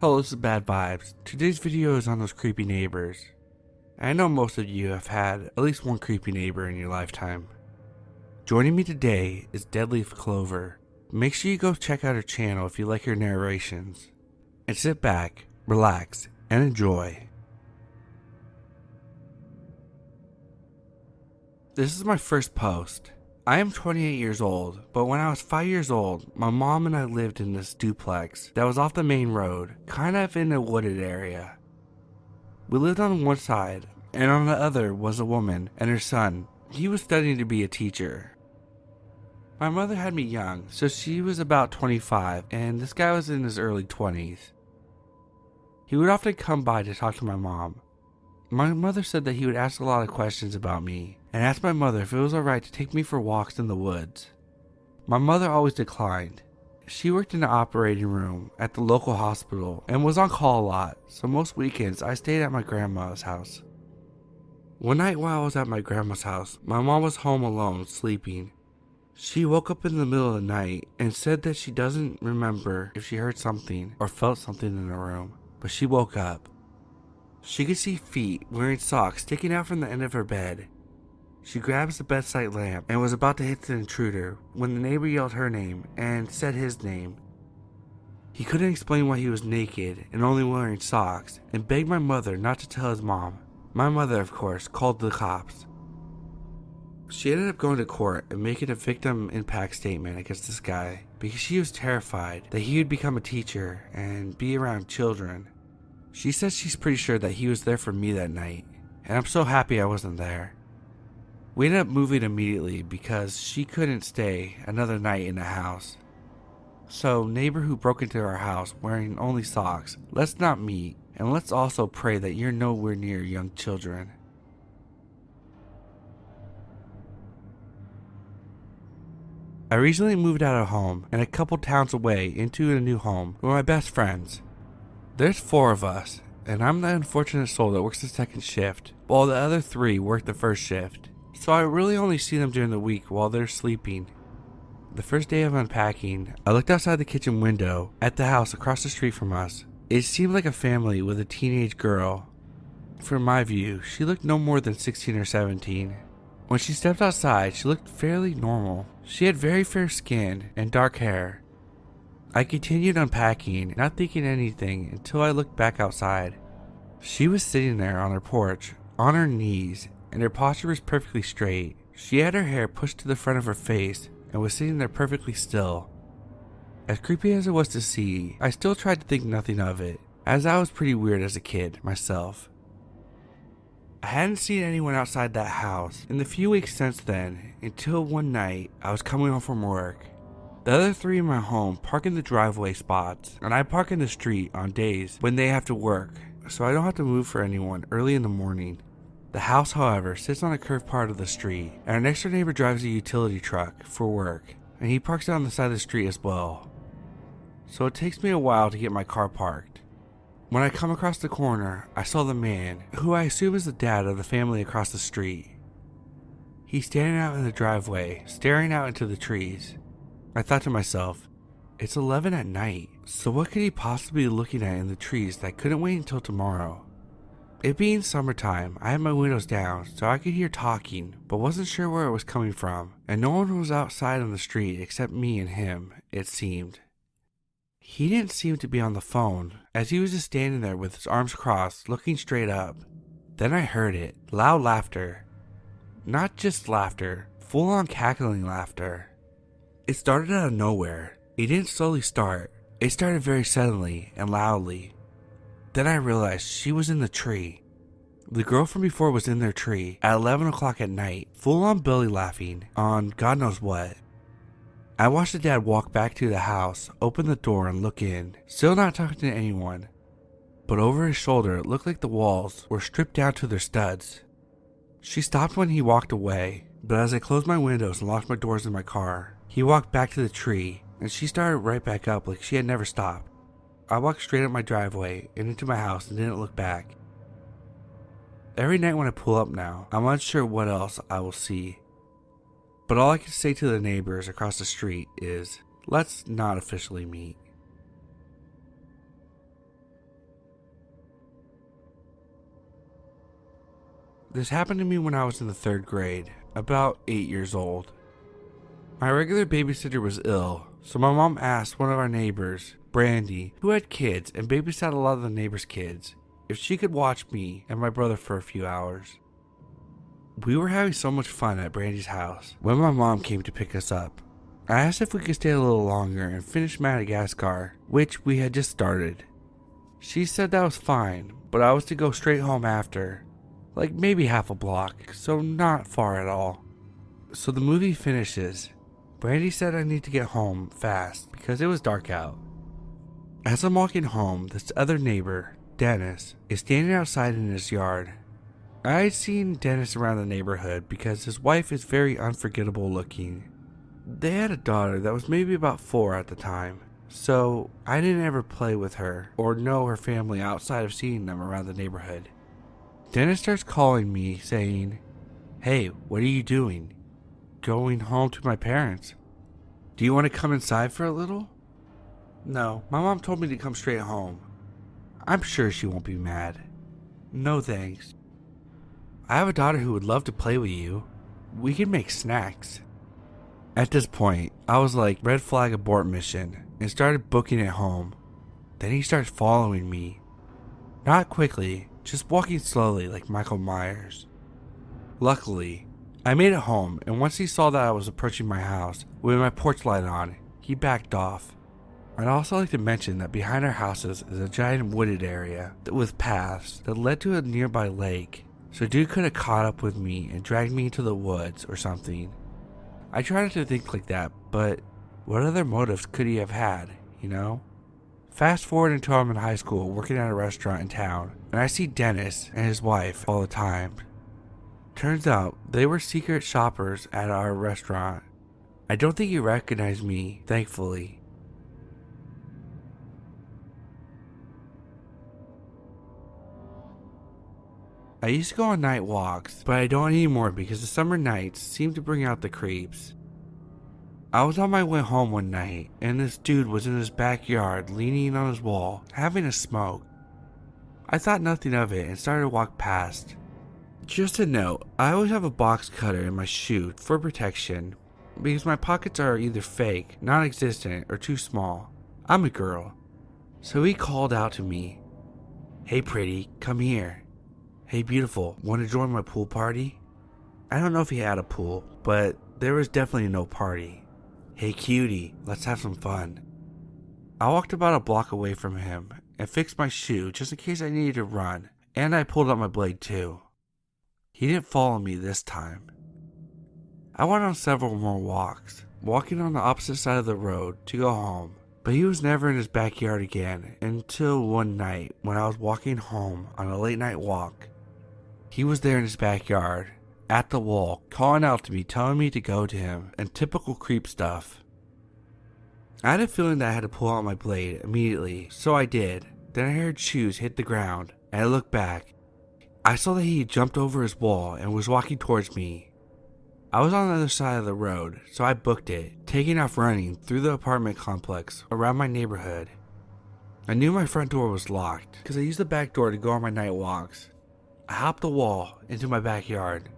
Hello, this is Bad Vibes. Today's video is on those creepy neighbors. I know most of you have had at least one creepy neighbor in your lifetime. Joining me today is Deadleaf Clover. Make sure you go check out her channel if you like her narrations. And sit back, relax, and enjoy. This is my first post. I am 28 years old, but when I was 5 years old, my mom and I lived in this duplex that was off the main road, kind of in a wooded area. We lived on one side, and on the other was a woman and her son. He was studying to be a teacher. My mother had me young, so she was about 25, and this guy was in his early 20s. He would often come by to talk to my mom. My mother said that he would ask a lot of questions about me, and asked my mother if it was alright to take me for walks in the woods. My mother always declined. She worked in the operating room at the local hospital and was on call a lot, so most weekends I stayed at my grandma's house. One night while I was at my grandma's house, my mom was home alone, sleeping. She woke up in the middle of the night and said that she doesn't remember if she heard something or felt something in the room, but she woke up. She could see feet wearing socks sticking out from the end of her bed. She grabs the bedside lamp and was about to hit the intruder when the neighbor yelled her name and said his name. He couldn't explain why he was naked and only wearing socks and begged my mother not to tell his mom. My mother, of course, called the cops. She ended up going to court and making a victim impact statement against this guy because she was terrified that he would become a teacher and be around children. She says she's pretty sure that he was there for me that night, and I'm so happy I wasn't there. We ended up moving immediately because she couldn't stay another night in the house. So, neighbor who broke into our house wearing only socks, let's not meet, and let's also pray that you're nowhere near young children. I recently moved out of home and a couple towns away into a new home with my best friends. There's 4 of us, and I'm the unfortunate soul that works the second shift, while the other 3 work the first shift. So I really only see them during the week while they're sleeping. The first day of unpacking, I looked outside the kitchen window at the house across the street from us. It seemed like a family with a teenage girl. From my view, she looked no more than 16 or 17. When she stepped outside, she looked fairly normal. She had very fair skin and dark hair. I continued unpacking, not thinking anything until I looked back outside. She was sitting there on her porch, on her knees, and her posture was perfectly straight. She had her hair pushed to the front of her face and was sitting there perfectly still. As creepy as it was to see, I still tried to think nothing of it, as I was pretty weird as a kid myself. I hadn't seen anyone outside that house in the few weeks since then, until one night I was coming home from work. The other 3 in my home park in the driveway spots, and I park in the street on days when they have to work, so I don't have to move for anyone early in the morning. The house, however, sits on a curved part of the street, and our next door neighbor drives a utility truck for work, and he parks on the side of the street as well. So it takes me a while to get my car parked. When I come across the corner, I saw the man, who I assume is the dad of the family across the street. He's standing out in the driveway, staring out into the trees. I thought to myself, it's 11 at night, so what could he possibly be looking at in the trees that couldn't wait until tomorrow? It being summertime, I had my windows down so I could hear talking, but wasn't sure where it was coming from, and no one was outside on the street except me and him, it seemed. He didn't seem to be on the phone, as he was just standing there with his arms crossed, looking straight up. Then I heard it, loud laughter. Not just laughter, full-on cackling laughter. It started out of nowhere. It didn't slowly start. It started very suddenly and loudly. Then I realized she was in the tree. The girl from before was in their tree at 11 o'clock at night, full on belly laughing on God knows what. I watched the dad walk back to the house, open the door and look in, still not talking to anyone. But over his shoulder it looked like the walls were stripped down to their studs. She stopped when he walked away, but as I closed my windows and locked my doors in my car, he walked back to the tree, and she started right back up like she had never stopped. I walked straight up my driveway and into my house and didn't look back. Every night when I pull up now, I'm unsure what else I will see. But all I can say to the neighbors across the street is, let's not officially meet. This happened to me when I was in the 3rd grade, about 8 years old. My regular babysitter was ill, so my mom asked one of our neighbors, Brandy, who had kids and babysat a lot of the neighbors' kids, if she could watch me and my brother for a few hours. We were having so much fun at Brandy's house when my mom came to pick us up. I asked if we could stay a little longer and finish Madagascar, which we had just started. She said that was fine, but I was to go straight home after, like maybe half a block, so not far at all. So the movie finishes. Brandy said I need to get home fast because it was dark out. As I'm walking home, this other neighbor, Dennis, is standing outside in his yard. I had seen Dennis around the neighborhood because his wife is very unforgettable looking. They had a daughter that was maybe about 4 at the time, so I didn't ever play with her or know her family outside of seeing them around the neighborhood. Dennis starts calling me saying, "Hey, what are you doing?" "Going home to my parents." "Do you want to come inside for a little?" "No, my mom told me to come straight home. I'm sure she won't be mad." "No thanks. I have a daughter who would love to play with you. We can make snacks." At this point, I was like, red flag abort mission, and started booking it home. Then he starts following me. Not quickly, just walking slowly like Michael Myers. Luckily, I made it home, and once he saw that I was approaching my house with my porch light on, he backed off. I'd also like to mention that behind our houses is a giant wooded area with paths that led to a nearby lake, so dude could have caught up with me and dragged me into the woods or something. I try not to think like that, but what other motives could he have had, you know? Fast forward until I'm in high school working at a restaurant in town, and I see Dennis and his wife all the time. Turns out they were secret shoppers at our restaurant. I don't think he recognized me, thankfully. I used to go on night walks, but I don't anymore because the summer nights seem to bring out the creeps. I was on my way home one night, and this dude was in his backyard leaning on his wall, having a smoke. I thought nothing of it and started to walk past. Just a note, I always have a box cutter in my shoe for protection, because my pockets are either fake, non-existent, or too small. I'm a girl. So he called out to me, "Hey pretty, come here." "Hey beautiful, want to join my pool party?" I don't know if he had a pool, but there was definitely no party. "Hey cutie, let's have some fun." I walked about a block away from him and fixed my shoe just in case I needed to run, and I pulled out my blade too. He didn't follow me this time. I went on several more walks, walking on the opposite side of the road to go home, but he was never in his backyard again until one night when I was walking home on a late night walk. He was there in his backyard, at the wall, calling out to me, telling me to go to him, and typical creep stuff. I had a feeling that I had to pull out my blade immediately, so I did. Then I heard shoes hit the ground, and I looked back. I saw that he had jumped over his wall and was walking towards me. I was on the other side of the road, so I booked it, taking off running through the apartment complex around my neighborhood. I knew my front door was locked, because I used the back door to go on my night walks. I hopped the wall into my backyard.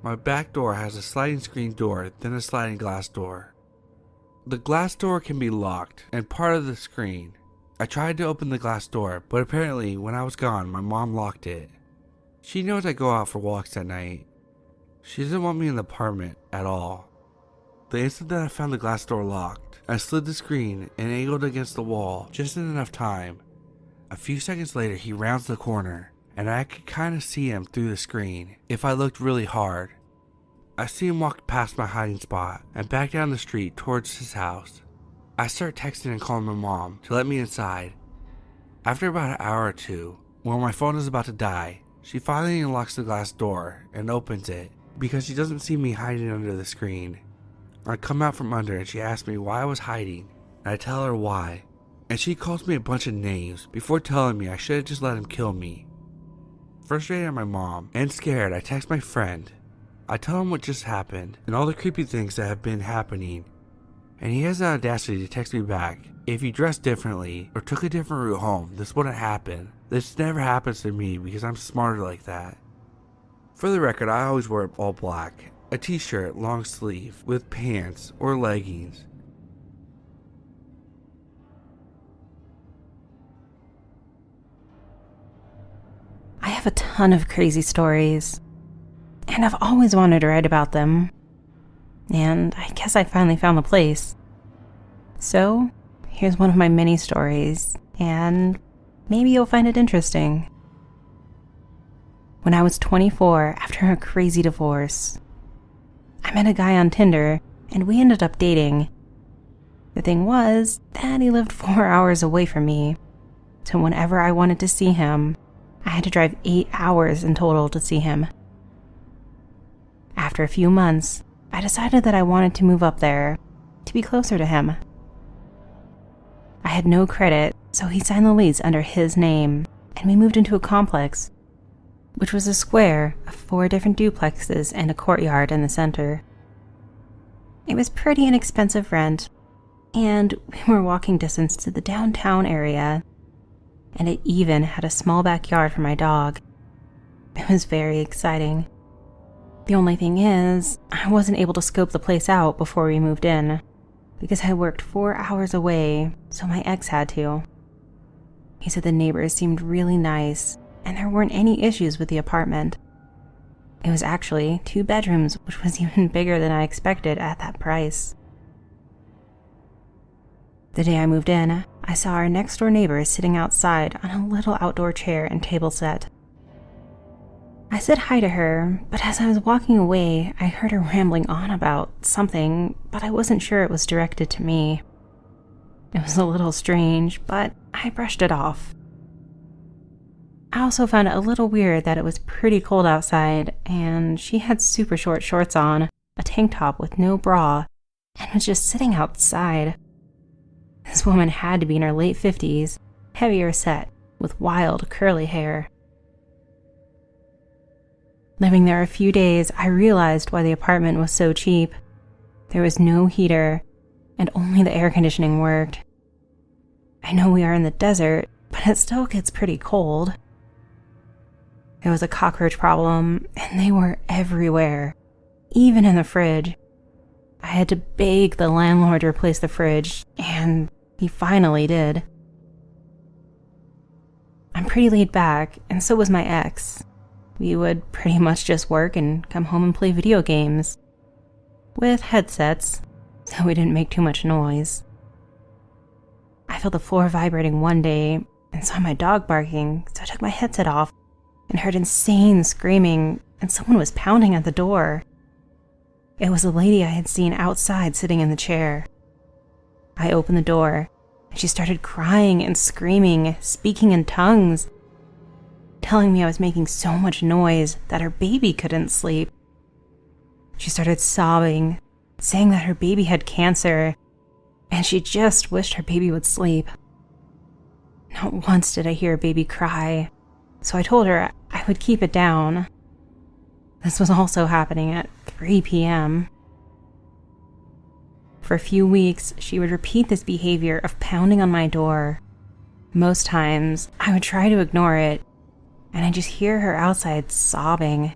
My back door has a sliding screen door, then a sliding glass door. The glass door can be locked and part of the screen. I tried to open the glass door, but apparently when I was gone, my mom locked it. She knows I go out for walks at night. She doesn't want me in the apartment at all. The instant that I found the glass door locked, I slid the screen and angled against the wall just in enough time. A few seconds later, he rounds the corner, and I could kind of see him through the screen if I looked really hard. I see him walk past my hiding spot and back down the street towards his house. I start texting and calling my mom to let me inside. After about an hour or two, when my phone is about to die, she finally unlocks the glass door and opens it because she doesn't see me hiding under the screen. I come out from under and she asks me why I was hiding, and I tell her why, and she calls me a bunch of names before telling me I should have just let him kill me. Frustrated at my mom and scared, I text my friend. I tell him what just happened and all the creepy things that have been happening, and he has the audacity to text me back, "If you dressed differently or took a different route home, this wouldn't happen. This never happens to me because I'm smarter like that." For the record, I always wear all black, a t-shirt, long sleeve, with pants or leggings. I have a ton of crazy stories, and I've always wanted to write about them. And I guess I finally found the place. So, here's one of my many stories, and maybe you'll find it interesting. When I was 24, after a crazy divorce, I met a guy on Tinder, and we ended up dating. The thing was that he lived 4 hours away from me, so whenever I wanted to see him, I had to drive 8 hours in total to see him. After a few months, I decided that I wanted to move up there to be closer to him. I had no credit, so he signed the lease under his name, and we moved into a complex, which was a square of 4 different duplexes and a courtyard in the center. It was pretty inexpensive rent, and we were walking distance to the downtown area, and it even had a small backyard for my dog. It was very exciting. The only thing is, I wasn't able to scope the place out before we moved in, because I worked 4 hours away, so my ex had to. He said the neighbors seemed really nice, and there weren't any issues with the apartment. It was actually 2 bedrooms, which was even bigger than I expected at that price. The day I moved in, I saw our next door neighbor sitting outside on a little outdoor chair and table set. I said hi to her, but as I was walking away, I heard her rambling on about something, but I wasn't sure it was directed to me. It was a little strange, but I brushed it off. I also found it a little weird that it was pretty cold outside, and she had super short shorts on, a tank top with no bra, and was just sitting outside. This woman had to be in her late 50s, heavier set, with wild, curly hair. Living there a few days, I realized why the apartment was so cheap. There was no heater, and only the air conditioning worked. I know we are in the desert, but it still gets pretty cold. There was a cockroach problem, and they were everywhere, even in the fridge. I had to beg the landlord to replace the fridge, and he finally did. I'm pretty laid back, and so was my ex. We would pretty much just work and come home and play video games. With headsets, so we didn't make too much noise. I felt the floor vibrating one day and saw my dog barking, so I took my headset off and heard insane screaming, and someone was pounding at the door. It was a lady I had seen outside sitting in the chair. I opened the door, and she started crying and screaming, speaking in tongues, telling me I was making so much noise that her baby couldn't sleep. She started sobbing, saying that her baby had cancer, and she just wished her baby would sleep. Not once did I hear a baby cry, so I told her I would keep it down. This was also happening at 3 p.m. For a few weeks, she would repeat this behavior of pounding on my door. Most times, I would try to ignore it, and I'd just hear her outside sobbing.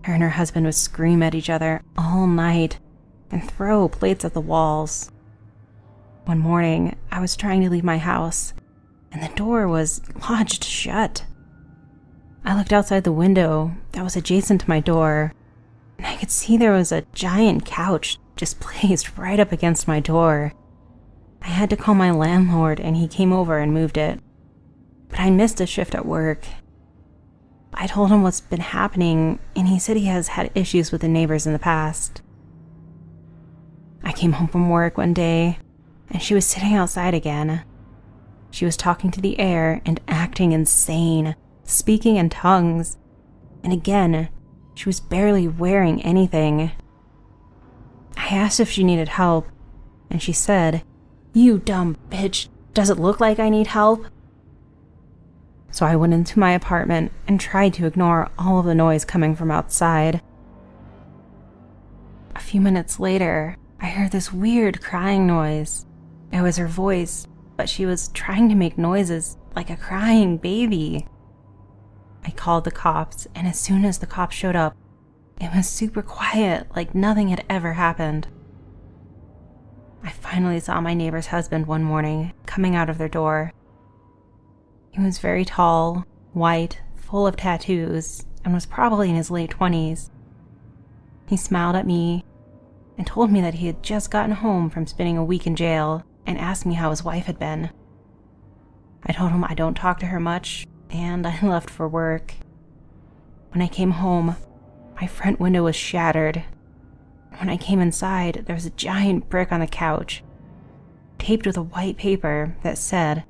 Her and her husband would scream at each other all night and throw plates at the walls. One morning, I was trying to leave my house, and the door was lodged shut. I looked outside the window that was adjacent to my door, and I could see there was a giant couch just placed right up against my door. I had to call my landlord, and he came over and moved it. But I missed a shift at work. I told him what's been happening, and he said he has had issues with the neighbors in the past. I came home from work one day, and she was sitting outside again. She was talking to the air and acting insane, speaking in tongues, and again, she was barely wearing anything. I asked if she needed help, and she said, "You dumb bitch, does it look like I need help?" So I went into my apartment and tried to ignore all of the noise coming from outside. A few minutes later, I heard this weird crying noise. It was her voice, but she was trying to make noises like a crying baby. I I called the cops, and as soon as the cops showed up, it was super quiet, like nothing had ever happened. I finally saw my neighbor's husband one morning coming out of their door. He was very tall, white, full of tattoos, and was probably in his late 20s. He smiled at me and told me that he had just gotten home from spending a week in jail and asked me how his wife had been. I told him I don't talk to her much, and I left for work. When I came home, my front window was shattered. When I came inside, there was a giant brick on the couch, taped with a white paper that said,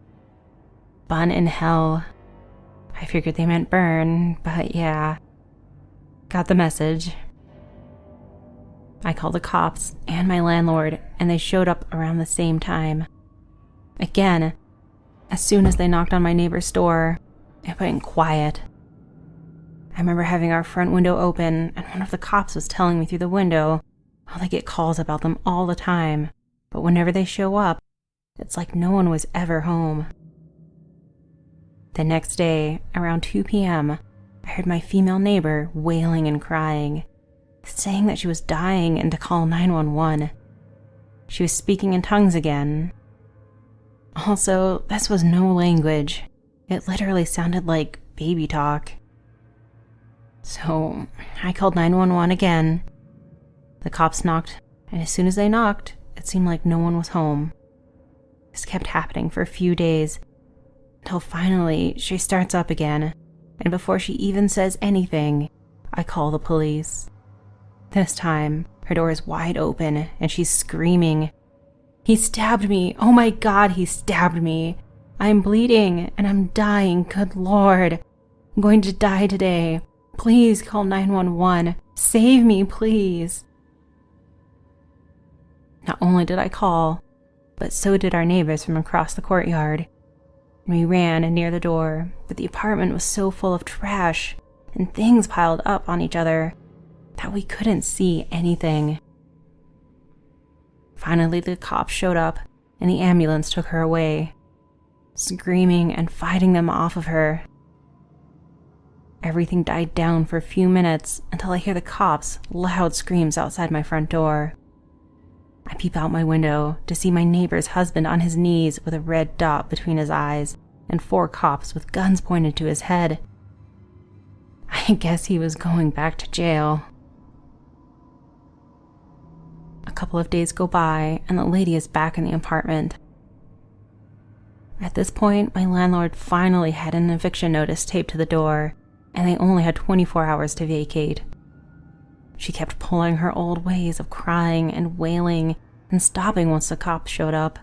"Bun in hell." I figured they meant burn, but yeah. Got the message. I called the cops and my landlord, and they showed up around the same time. Again, as soon as they knocked on my neighbor's door, it went quiet. I remember having our front window open, and one of the cops was telling me through the window how they get calls about them all the time, but whenever they show up, it's like no one was ever home. The next day, around 2 p.m., I heard my female neighbor wailing and crying, saying that she was dying and to call 911. She was speaking in tongues again. Also, this was no language. It literally sounded like baby talk. So, I called 911 again. The cops knocked, and as soon as they knocked, it seemed like no one was home. This kept happening for a few days, until finally she starts up again, and before she even says anything, I call the police. This time, her door is wide open, and she's screaming, "He stabbed me! Oh my God, he stabbed me! I'm bleeding, and I'm dying, good Lord! I'm going to die today! Please call 911! Save me, please!" Not only did I call, but so did our neighbors from across the courtyard. We ran near the door, but the apartment was so full of trash and things piled up on each other that we couldn't see anything. Finally, the cops showed up, and the ambulance took her away, screaming and fighting them off of her. Everything died down for a few minutes until I hear the cops' loud screams outside my front door. I peep out my window to see my neighbor's husband on his knees with a red dot between his eyes and 4 cops with guns pointed to his head. I guess he was going back to jail. A couple of days go by, and the lady is back in the apartment. At this point, my landlord finally had an eviction notice taped to the door, and they only had 24 hours to vacate. She kept pulling her old ways of crying and wailing and stopping once the cops showed up.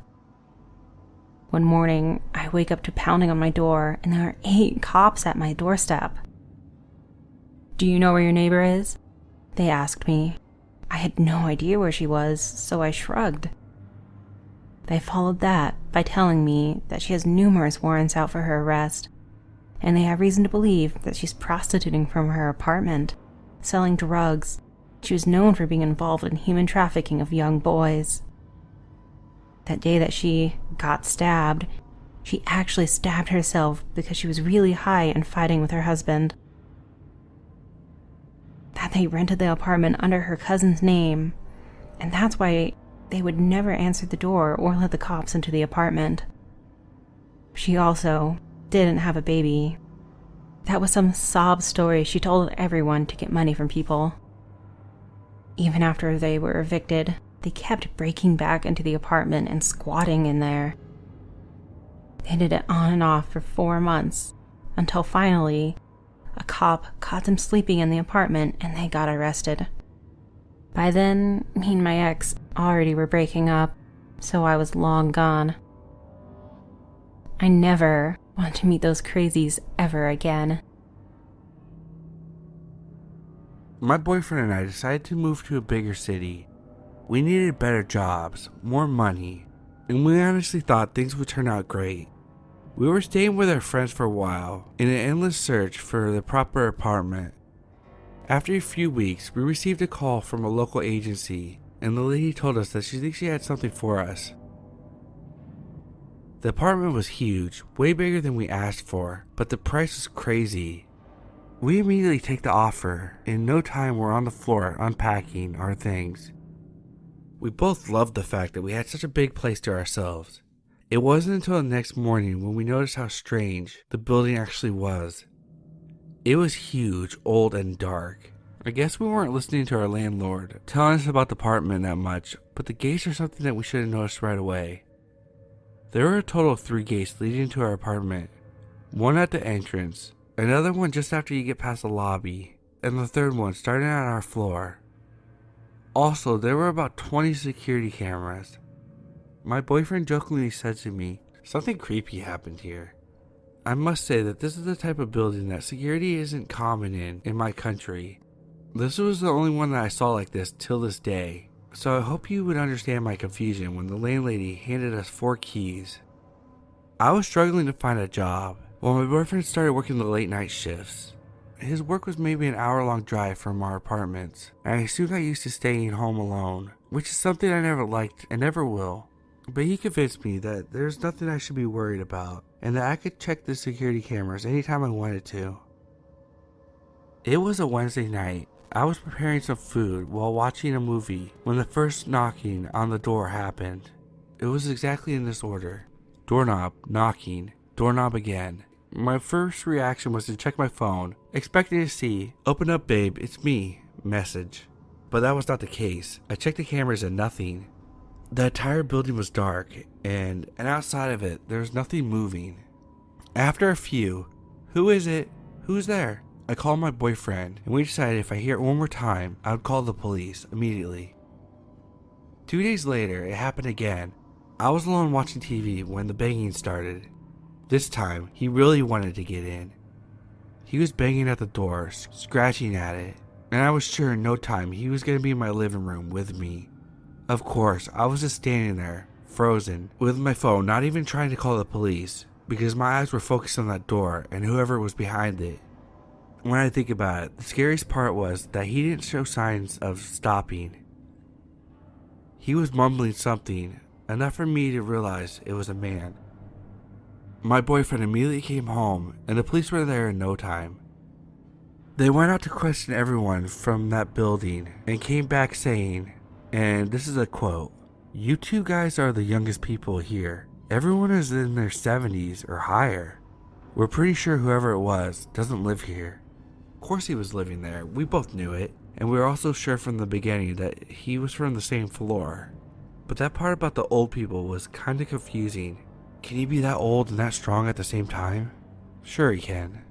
One morning, I wake up to pounding on my door, and there are 8 cops at my doorstep. "Do you know where your neighbor is?" they asked me. I had no idea where she was, so I shrugged. They followed that by telling me that she has numerous warrants out for her arrest, and they have reason to believe that she's prostituting from her apartment, selling drugs. She was known for being involved in human trafficking of young boys. That day that she got stabbed, she actually stabbed herself because she was really high and fighting with her husband. That they rented the apartment under her cousin's name, and that's why they would never answer the door or let the cops into the apartment. She also didn't have a baby. That was some sob story she told everyone to get money from people. Even after they were evicted, they kept breaking back into the apartment and squatting in there. They did it on and off for 4 months, until finally, a cop caught them sleeping in the apartment and they got arrested. By then, me and my ex already were breaking up, so I was long gone. I never want to meet those crazies ever again. My boyfriend and I decided to move to a bigger city. We needed better jobs, more money, and we honestly thought things would turn out great. We were staying with our friends for a while in an endless search for the proper apartment. After a few weeks, we received a call from a local agency, and the lady told us that she thinks she had something for us. The apartment was huge, way bigger than we asked for, but the price was crazy. We immediately take the offer. In no time, we're on the floor unpacking our things. We both loved the fact that we had such a big place to ourselves. It wasn't until the next morning when we noticed how strange the building actually was. It was huge, old, and dark. I guess we weren't listening to our landlord telling us about the apartment that much, but the gates are something that we should have noticed right away. There were a total of 3 gates leading to our apartment. One at the entrance, another one just after you get past the lobby, and the third one starting at our floor. Also, there were about 20 security cameras. My boyfriend jokingly said to me, "Something creepy happened here." I must say that this is the type of building that security isn't common in my country. This was the only one that I saw like this till this day, so I hope you would understand my confusion when the landlady handed us 4 keys. I was struggling to find a job, while my boyfriend started working the late night shifts. His work was maybe an hour-long drive from our apartments, and I soon got used to staying home alone, which is something I never liked and never will. But he convinced me that there's nothing I should be worried about, and that I could check the security cameras anytime I wanted to. It was a Wednesday night. I was preparing some food while watching a movie when the first knocking on the door happened. It was exactly in this order: doorknob, knocking, doorknob again. My first reaction was to check my phone, expecting to see, "Open up babe, it's me," message. But that was not the case. I checked the cameras and nothing. The entire building was dark, and outside of it, there was nothing moving. After a few, "Who is it? Who's there?" I called my boyfriend, and we decided if I hear it one more time, I would call the police immediately. 2 days later, it happened again. I was alone watching TV when the banging started. This time, he really wanted to get in. He was banging at the door, scratching at it, and I was sure in no time he was going to be in my living room with me. Of course, I was just standing there, frozen, with my phone, not even trying to call the police, because my eyes were focused on that door and whoever was behind it. When I think about it, the scariest part was that he didn't show signs of stopping. He was mumbling something, enough for me to realize it was a man. My boyfriend immediately came home, and the police were there in no time. They went out to question everyone from that building and came back saying, and this is a quote, "You 2 guys are the youngest people here. Everyone is in their 70s or higher. We're pretty sure whoever it was doesn't live here." Of course he was living there, we both knew it, and we were also sure from the beginning that he was from the same floor. But that part about the old people was kinda confusing. Can he be that old and that strong at the same time? Sure he can.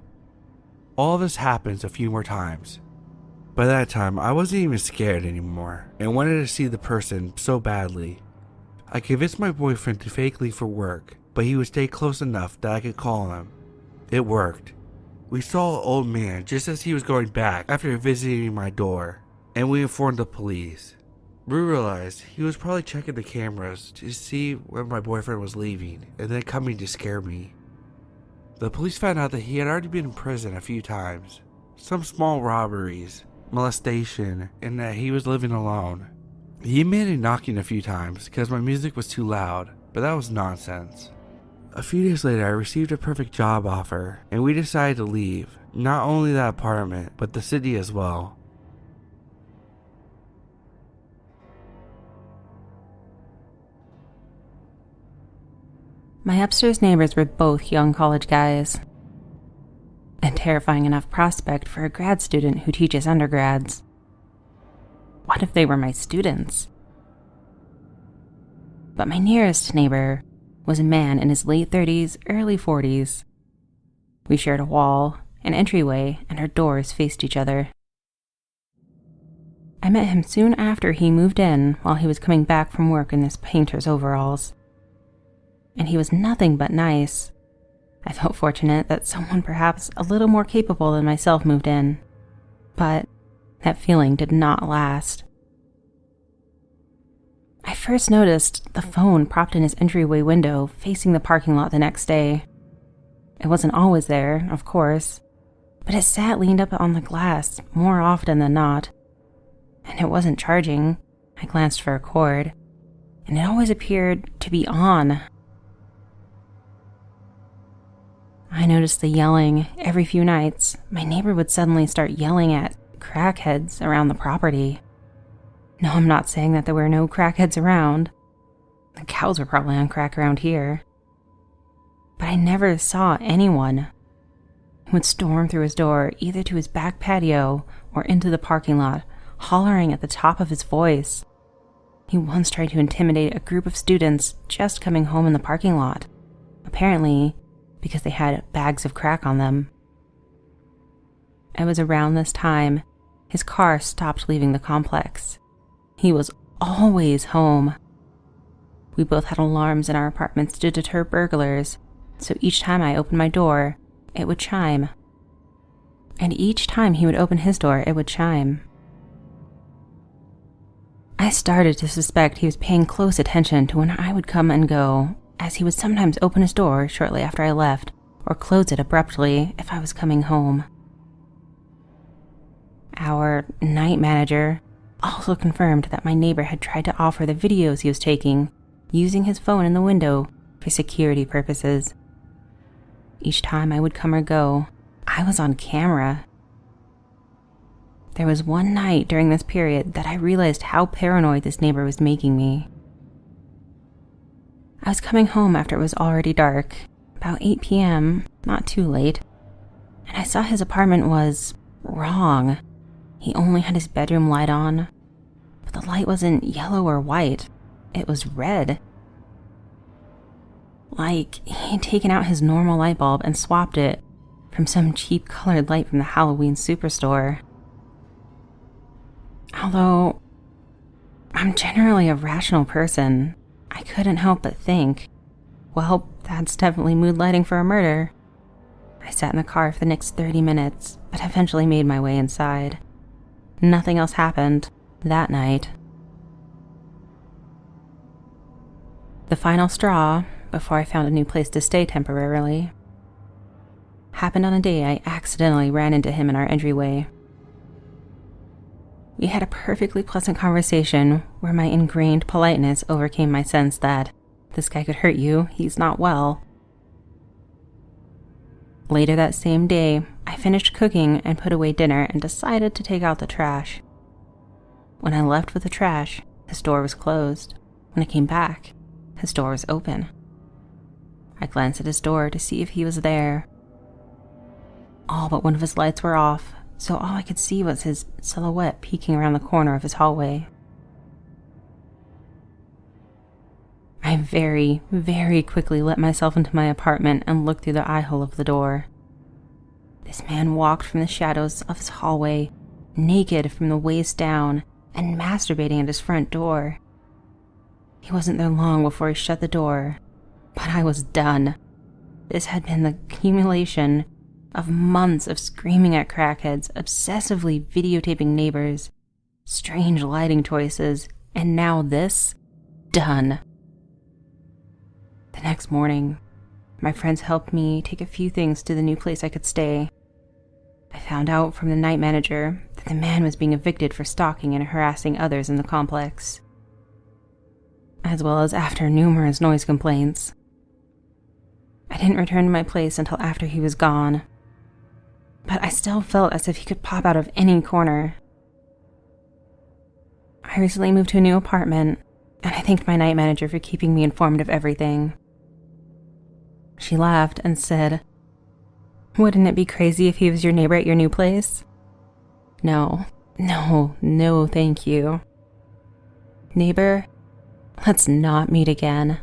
All this happens a few more times. By that time, I wasn't even scared anymore, and wanted to see the person so badly. I convinced my boyfriend to fake leave for work, but he would stay close enough that I could call him. It worked. We saw an old man just as he was going back after visiting my door, and we informed the police. We realized he was probably checking the cameras to see when my boyfriend was leaving, and then coming to scare me. The police found out that he had already been in prison a few times. Some small robberies, molestation, and that he was living alone. He admitted knocking a few times because my music was too loud, but that was nonsense. A few days later, I received a perfect job offer, and we decided to leave, not only that apartment, but the city as well. My upstairs neighbors were both young college guys. A terrifying enough prospect for a grad student who teaches undergrads. What if they were my students? But my nearest neighbor was a man in his late 30s, early 40s. We shared a wall, an entryway, and our doors faced each other. I met him soon after he moved in while he was coming back from work in his painter's overalls. And he was nothing but nice. I felt fortunate that someone perhaps a little more capable than myself moved in. But that feeling did not last. I first noticed the phone propped in his entryway window facing the parking lot the next day. It wasn't always there, of course, but it sat leaned up on the glass more often than not. And it wasn't charging. I glanced for a cord, and it always appeared to be on. I noticed the yelling every few nights. My neighbor would suddenly start yelling at crackheads around the property. No, I'm not saying that there were no crackheads around. The cows were probably on crack around here. But I never saw anyone who would storm through his door, either to his back patio or into the parking lot, hollering at the top of his voice. He once tried to intimidate a group of students just coming home in the parking lot, apparently because they had bags of crack on them. It was around this time his car stopped leaving the complex. He was always home. We both had alarms in our apartments to deter burglars, so each time I opened my door, it would chime. And each time he would open his door, it would chime. I started to suspect he was paying close attention to when I would come and go, as he would sometimes open his door shortly after I left, or close it abruptly if I was coming home. Our night manager also confirmed that my neighbor had tried to offer the videos he was taking using his phone in the window for security purposes. Each time I would come or go, I was on camera. There was one night during this period that I realized how paranoid this neighbor was making me. I was coming home after it was already dark, about 8 p.m., not too late, and I saw his apartment was wrong. He only had his bedroom light on, but the light wasn't yellow or white, it was red. Like he'd taken out his normal light bulb and swapped it from some cheap colored light from the Halloween superstore. Although I'm generally a rational person, I couldn't help but think, well, that's definitely mood lighting for a murder. I sat in the car for the next 30 minutes, but eventually made my way inside. Nothing else happened that night. The final straw, before I found a new place to stay temporarily, happened on a day I accidentally ran into him in our entryway. We had a perfectly pleasant conversation where my ingrained politeness overcame my sense that this guy could hurt you, he's not well. Later that same day, I finished cooking and put away dinner and decided to take out the trash. When I left with the trash, his door was closed. When I came back, his door was open. I glanced at his door to see if he was there. All but one of his lights were off, so all I could see was his silhouette peeking around the corner of his hallway. I very, very quickly let myself into my apartment and looked through the eye-hole of the door. This man walked from the shadows of his hallway, naked from the waist down, and masturbating at his front door. He wasn't there long before he shut the door, but I was done. This had been the accumulation of months of screaming at crackheads, obsessively videotaping neighbors, strange lighting choices, and now this, done. The next morning, my friends helped me take a few things to the new place I could stay. I found out from the night manager that the man was being evicted for stalking and harassing others in the complex, as well as after numerous noise complaints. I didn't return to my place until after he was gone, but I still felt as if he could pop out of any corner. I recently moved to a new apartment, and I thanked my night manager for keeping me informed of everything. She laughed and said, "Wouldn't it be crazy if he was your neighbor at your new place?" No, thank you. Neighbor, let's not meet again.